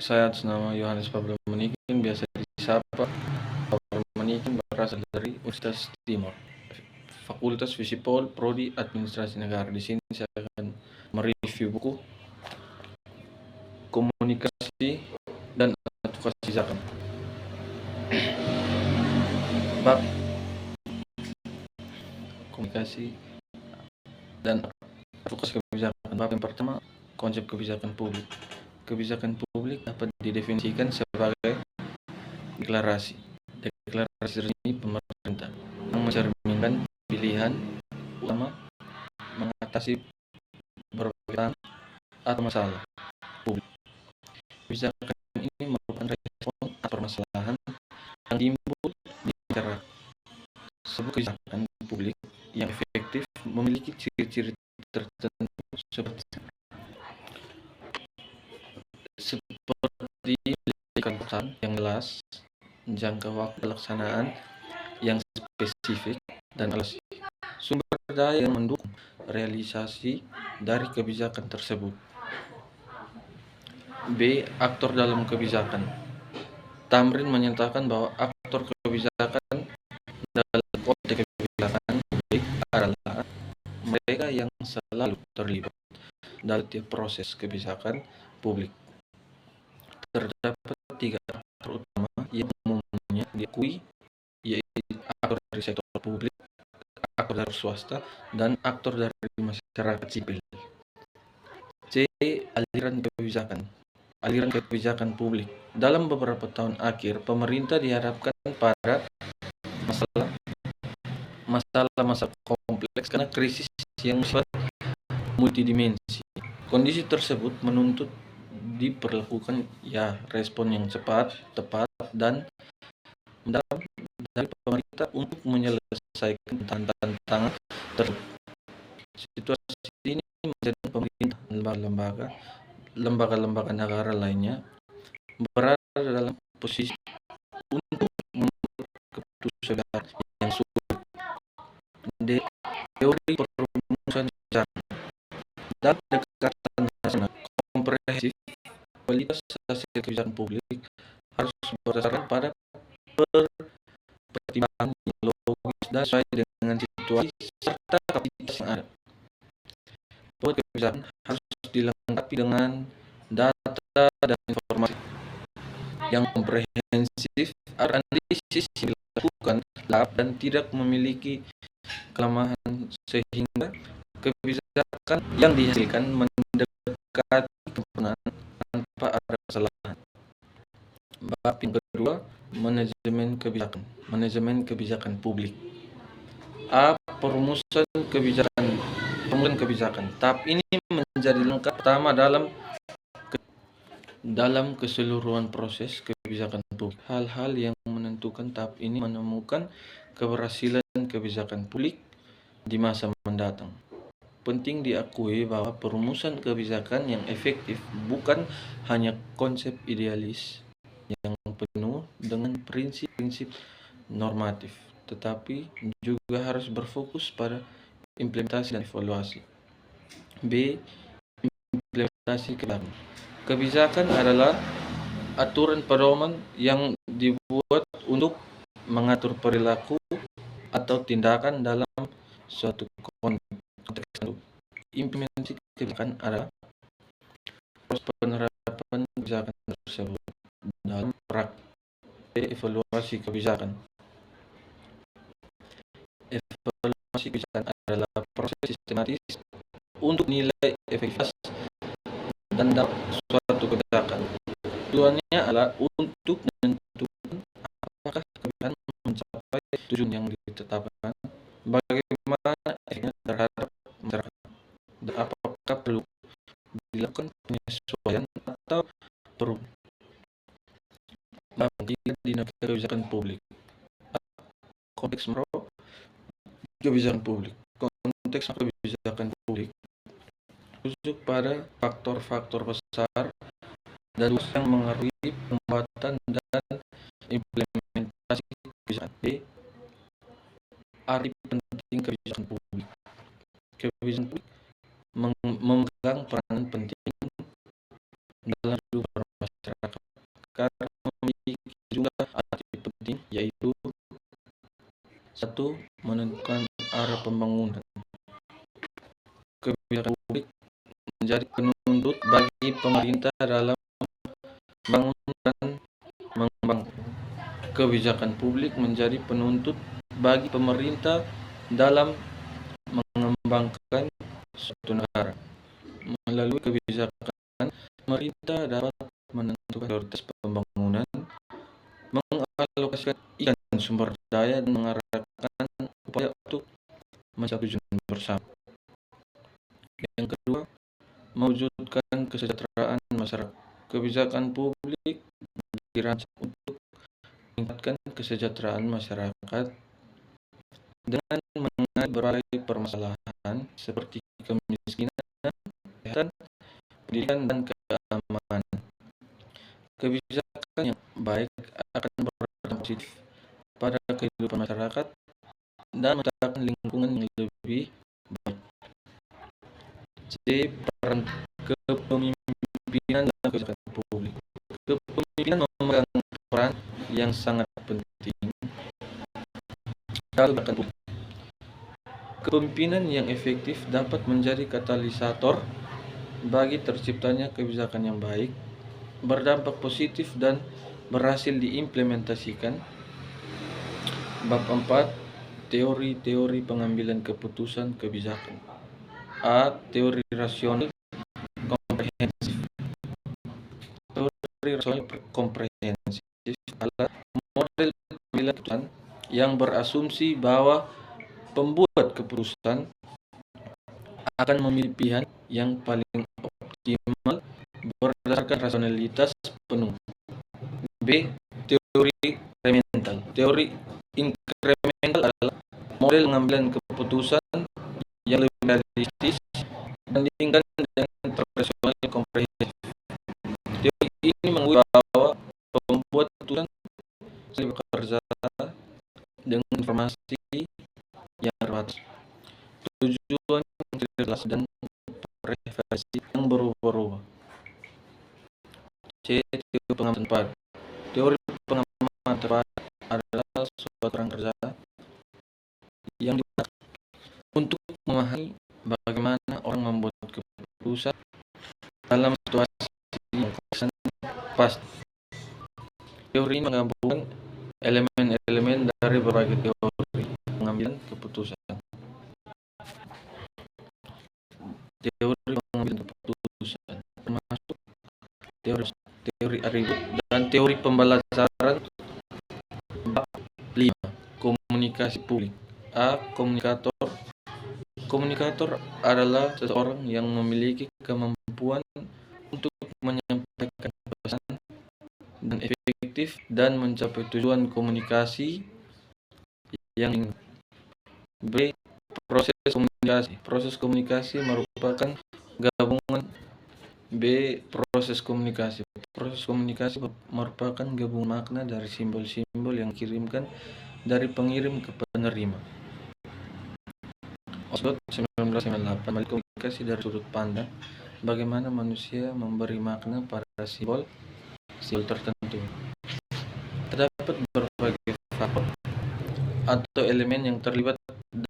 Saya atas nama Yohanes Pablo Manikin, biasa disapa Pablo Manikin, berasal dari Universitas Timur, Fakultas Visipol, Prodi Administrasi Negara. Di sini saya akan mereview buku Komunikasi dan Advokasi Zakat. Bab Komunikasi dan Advokasi Kebijakan. Bab yang pertama, konsep kebijakan publik. Kebijakan publik dapat didefinisikan sebagai deklarasi resmi pemerintah yang mencerminkan pilihan utama mengatasi berbagai atau masalah publik. Kebijakan ini merupakan respon atas permasalahan yang timbul di masyarakat. Sebuah kebijakan publik yang efektif memiliki ciri-ciri tertentu seperti kebijakan yang jelas, jangka waktu pelaksanaan yang spesifik, dan sumber daya yang mendukung realisasi dari kebijakan tersebut. B. Aktor dalam kebijakan. Tamrin menyatakan bahwa aktor kebijakan dalam konteks kebijakan publik adalah mereka yang selalu terlibat dalam tiap proses kebijakan publik. Terdapat 3 aktor utama yang umumnya diakui, yaitu aktor dari sektor publik, aktor dari swasta, dan aktor dari masyarakat sipil. C. Aliran kebijakan publik. Dalam beberapa tahun akhir, pemerintah dihadapkan pada masalah kompleks karena krisis yang multidimensi. Kondisi tersebut menuntut diperlakukan respon yang cepat, tepat, dan mendalam dari pemerintah untuk menyelesaikan tantangan tersebut. Situasi ini menjadi pemerintah, lembaga negara lainnya berada dalam posisi untuk membuat keputusan yang sulit. Teori perumusan jalan dan pendekatan nasional komprehensif, kualitas hasil kebijakan publik harus berdasarkan pada pertimbangan yang logis dan sesuai dengan situasi serta kapasitas yang ada. Buat kebijakan harus dilengkapi dengan data dan informasi yang komprehensif, analisis yang dilakukan dan tidak memiliki kelemahan sehingga kebijakan yang dihasilkan mendekati kebenaran tanpa ada kesalahan. Bab yang kedua, manajemen kebijakan publik. A. Perumusan kebijakan. Tahap ini menjadi lengkap pertama dalam keseluruhan proses kebijakan publik. Hal-hal yang menentukan tahap ini menemukan keberhasilan kebijakan publik di masa mendatang. Penting diakui bahwa perumusan kebijakan yang efektif bukan hanya konsep idealis yang penuh dengan prinsip-prinsip normatif, tetapi juga harus berfokus pada implementasi dan evaluasi. B. Implementasi kebijakan adalah aturan pedoman yang dibuat untuk mengatur perilaku atau tindakan dalam suatu konteks tertentu. Implementasi kebijakan adalah proses penerapan kebijakan tersebut dalam praktik. Evaluasi kebijakan adalah proses sistematis untuk nilai efektivitas dan dampak suatu kebijakan. Tujuannya adalah untuk menentukan apakah kebijakan mencapai tujuan yang ditetapkan, bagaimana efeknya terhadap masyarakat, dan apakah perlu dilakukan penyesuaian atau perubahan. Bagi dinamika kebijakan publik. Konteks makro kebijakan publik. Konteks makro kebijakan publik rujuk pada faktor-faktor besar dan yang mengaruhi pembuatan dan implementasi kebijakan. B. Arti penting kebijakan publik. Kebijakan publik memegang peranan penting dalam hidup masyarakat. membantu menentukan arah pembangunan. Kebijakan publik menjadi penuntut bagi pemerintah dalam membangun dan mengembangkan. Kebijakan publik menjadi penuntut bagi pemerintah dalam mengembangkan suatu negara. Melalui kebijakan, pemerintah dapat menentukan prioritas pembangunan, mengalokasikan ikan sumber daya, dan mengarahkan upaya untuk mencapai tujuan bersama. Yang kedua, mewujudkan kesejahteraan masyarakat. Kebijakan publik dirancang untuk meningkatkan kesejahteraan masyarakat dengan menangani berbagai permasalahan seperti kemiskinan, kesehatan, pendidikan, dan keamanan. Kebijakan yang baik akan berdampak positif pada kehidupan masyarakat dan menciptakan lingkungan yang lebih baik. C. Peran kepemimpinan dalam kebijakan publik. Kepemimpinan memegang peran yang sangat penting dalam kebijakan publik. Kepemimpinan yang efektif dapat menjadi katalisator bagi terciptanya kebijakan yang baik, berdampak positif, dan berhasil diimplementasikan. Bab 4. Teori-teori pengambilan keputusan kebijakan. A. Teori rasional komprehensif. Teori rasional komprehensif adalah model pengambilan keputusan yang berasumsi bahwa pembuat keputusan akan memilih pilihan yang paling optimal berdasarkan rasionalitas penuh. B. Teori inkremental. Teori inkremental adalah model pengambilan keputusan yang lebih realistis dibandingkan dengan rasional komprehensif. Teori ini mengakui bahwa pembuat keputusan sering bekerja dengan informasi yang terbatas, tujuan yang tidak jelas, dan preferensi yang berubah-ubah. C. Teori pengalaman tepat. Teori pengalaman tepat adalah suatu orang kerja yang digunakan untuk memahami bagaimana orang membuat keputusan dalam situasi yang pasti. Teori ini menggabungkan elemen-elemen dari berbagai teori pengambilan keputusan. Teori pengambilan keputusan termasuk teori atribut dan teori pembelajaran. Bab 5. Komunikasi publik. A. Komunikator. Komunikator adalah seseorang yang memiliki kemampuan untuk menyampaikan pesan dan efektif dan mencapai tujuan komunikasi yang ingin. B. Proses komunikasi. Proses komunikasi merupakan gabungan Proses komunikasi. Proses komunikasi merupakan gabungan makna dari simbol-simbol yang dikirimkan dari pengirim ke penerima. Osgood 1998 melihat komunikasi dari sudut pandang bagaimana manusia memberi makna pada simbol tertentu. Terdapat berbagai faktor atau elemen yang terlibat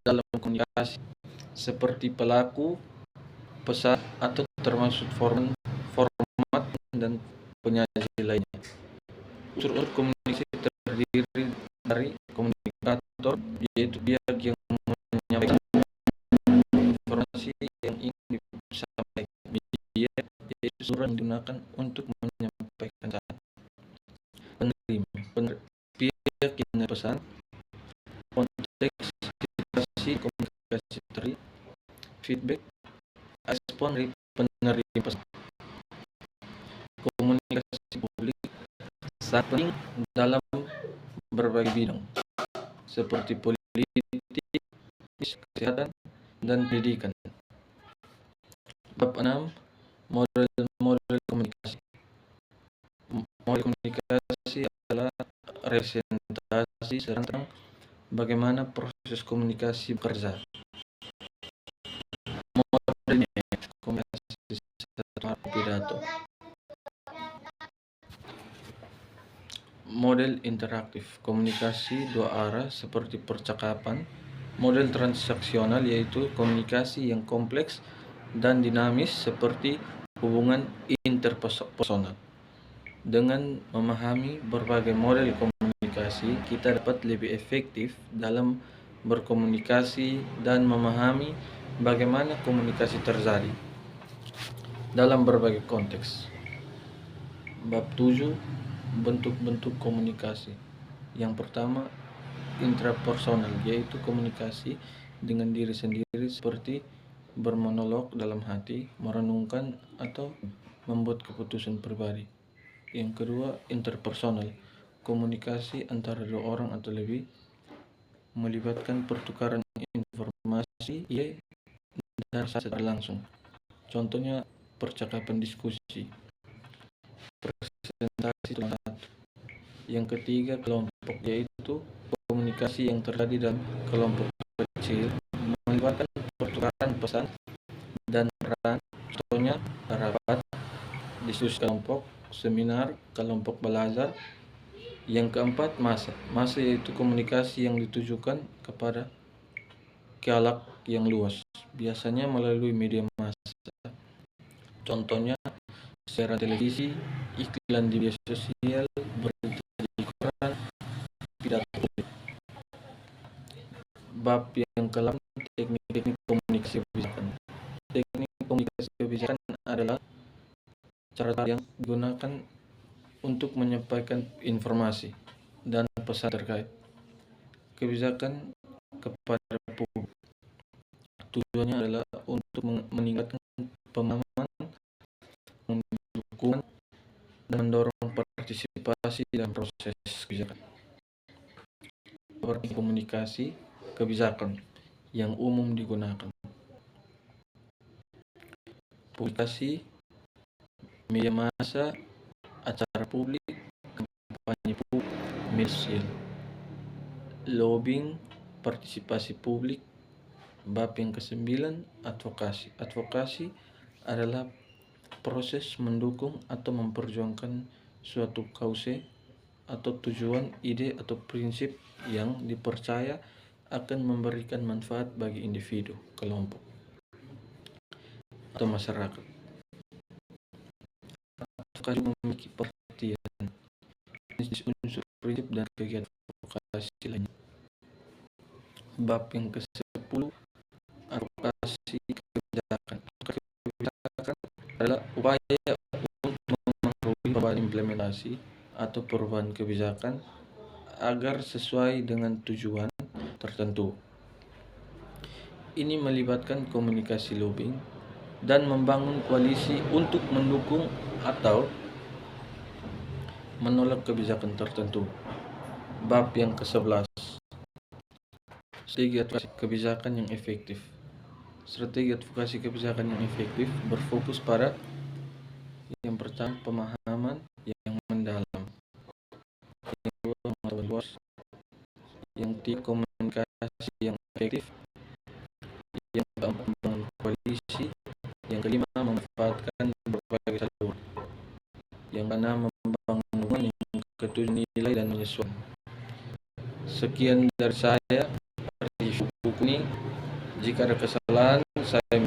dalam komunikasi, seperti pelaku, pesan, atau termasuk format dan penyaji lainnya. Unsur-unsur komunikasi terdiri dari komunikator, yaitu pihak yang menyampaikan informasi yang ingin disampaikan. Media, yaitu surat yang digunakan untuk menyampaikan pesan. Penerima, pihak yang menerima pesan. Konteks situasi komunikasi tadi. Feedback, respon dari penerima pesan. Komunikasi publik sangat penting dalam berbagai bidang seperti politik, kesehatan, dan pendidikan. Bab 6. Model komunikasi. Model komunikasi adalah representasi tentang bagaimana proses komunikasi bekerja. Modelnya komunikasi secara pidato. Model interaktif, komunikasi dua arah seperti percakapan. Model transaksional yaitu komunikasi yang kompleks dan dinamis seperti hubungan interpersonal. Dengan memahami berbagai model komunikasi, kita dapat lebih efektif dalam berkomunikasi dan memahami bagaimana komunikasi terjadi dalam berbagai konteks. Bab 7, bentuk-bentuk komunikasi. Yang pertama, intrapersonal, yaitu komunikasi dengan diri sendiri seperti bermonolog dalam hati, merenungkan, atau membuat keputusan pribadi. Yang kedua, interpersonal, komunikasi antara dua orang atau lebih, melibatkan pertukaran informasi dan secara langsung. Contohnya percakapan diskusi, presentasi tulisan. Yang ketiga, kelompok, yaitu komunikasi yang terjadi dalam kelompok kecil, melibatkan pertukaran pesan dan peran. Contohnya rapat, diskusi kelompok, seminar, kelompok belajar. Yang keempat, massa yaitu komunikasi yang ditujukan kepada khalayak yang luas, biasanya melalui media massa. Contohnya siaran televisi, iklan di media sosial, berita di koran, pidato. Bab yang ke-8, teknik-teknik komunikasi kebijakan. Teknik komunikasi kebijakan adalah cara yang digunakan untuk menyampaikan informasi dan pesan terkait kebijakan kepada publik. Tujuannya adalah untuk meningkatkan pemahaman, mendukung, dan mendorong partisipasi dalam proses kebijakan. Seperti komunikasi kebijakan yang umum digunakan: publikasi, media massa, acara publik, kampanye publik, media, lobbying, partisipasi publik. Bab yang ke-9, advokasi. Advokasi adalah proses mendukung atau memperjuangkan suatu kause atau tujuan, ide atau prinsip yang dipercaya akan memberikan manfaat bagi individu, kelompok, atau masyarakat. Advokasi memiliki perhatian unsur prinsip dan kegiatan advokasi lainnya. Bab yang ke-10, advokasi kebijakan. Kebijakan adalah upaya untuk mempengaruhi perubahan implementasi atau perubahan kebijakan agar sesuai dengan tujuan tertentu. Ini melibatkan komunikasi lobbying dan membangun koalisi untuk mendukung atau menolak kebijakan tertentu. Bab yang ke-11, strategi advokasi kebijakan yang efektif. Strategi advokasi kebijakan yang efektif berfokus pada yang pertama, pemahaman yang mendalam. Yang kedua, pengetahuan luas. Yang ketiga, komunikasi yang efektif. Yang keempat, membangun koalisi. Yang kelima, memanfaatkan berbagai saluran. Yang keenam, membangun hubungan. Yang ketujuh, nilai dan menyesuaikan. Sekian dari saya. Buku ini, jika ada kesalahan saya